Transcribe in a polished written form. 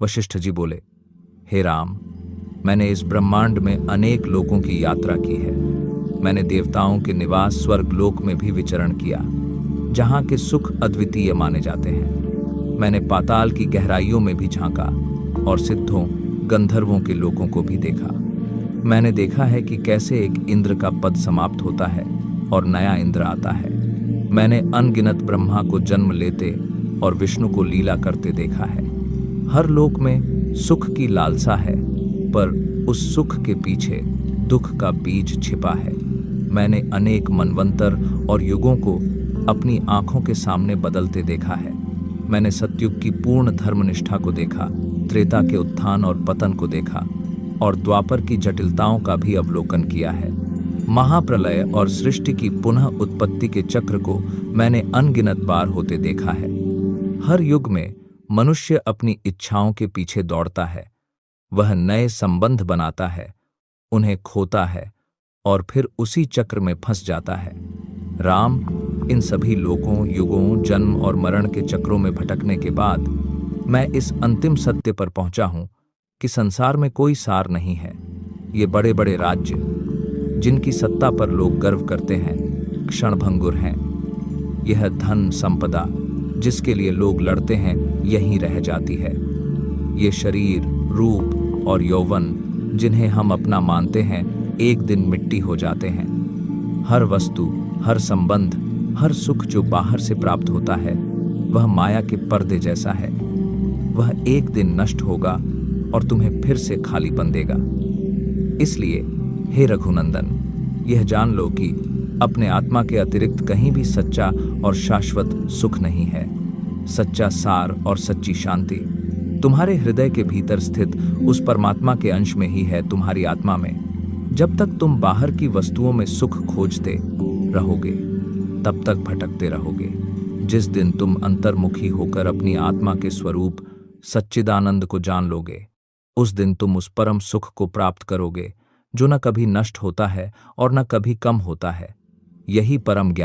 वशिष्ठ जी बोले, हे राम, मैंने इस ब्रह्मांड में अनेक लोकों की यात्रा की है। मैंने देवताओं के निवास स्वर्गलोक में भी विचरण किया, जहाँ के सुख अद्वितीय माने जाते हैं। मैंने पाताल की गहराइयों में भी झांका और सिद्धों, गंधर्वों के लोकों को भी देखा। मैंने देखा है कि कैसे एक इंद्र का पद समाप्त होता है और नया इंद्र आता है। मैंने अनगिनत ब्रह्मा को जन्म लेते और विष्णु को लीला करते देखा है। हर लोक में सुख की लालसा है, पर उस सुख के पीछे दुख का बीज छिपा है। मैंने अनेक मनवंतर और युगों को अपनी आंखों के सामने बदलते देखा है। मैंने सतयुग की पूर्ण धर्मनिष्ठा को देखा, त्रेता के उत्थान और पतन को देखा और द्वापर की जटिलताओं का भी अवलोकन किया है। महाप्रलय और सृष्टि की पुनः उत्पत्ति के चक्र को मैंने अनगिनत बार होते देखा है। हर युग में मनुष्य अपनी इच्छाओं के पीछे दौड़ता है। वह नए संबंध बनाता है, उन्हें खोता है और फिर उसी चक्र में फंस जाता है। राम, इन सभी लोकों, युगों, जन्म और मरण के चक्रों में भटकने के बाद मैं इस अंतिम सत्य पर पहुंचा हूं कि संसार में कोई सार नहीं है। ये बड़े बड़े राज्य, जिनकी सत्ता पर लोग गर्व करते हैं, क्षणभंगुर हैं। यह धन संपदा, जिसके लिए लोग लड़ते हैं, यहीं रह जाती है। ये शरीर, रूप और यौवन, जिन्हें हम अपना मानते हैं, एक दिन मिट्टी हो जाते हैं। हर वस्तु, हर संबंध, हर सुख जो बाहर से प्राप्त होता है, वह माया के पर्दे जैसा है। वह एक दिन नष्ट होगा और तुम्हें फिर से खालीपन देगा। इसलिए हे रघुनंदन, यह जान लो कि अपने आत्मा के अतिरिक्त कहीं भी सच्चा और शाश्वत सुख नहीं है। सच्चा सार और सच्ची शांति तुम्हारे हृदय के भीतर स्थित उस परमात्मा के अंश में ही है, तुम्हारी आत्मा में। जब तक तुम बाहर की वस्तुओं में सुख खोजते रहोगे, तब तक भटकते रहोगे। जिस दिन तुम अंतर्मुखी होकर अपनी आत्मा के स्वरूप सच्चिदानंद को जान लोगे, उस दिन तुम उस परम सुख को प्राप्त करोगे जो न कभी नष्ट होता है और न कभी कम होता है। यही परम ज्ञान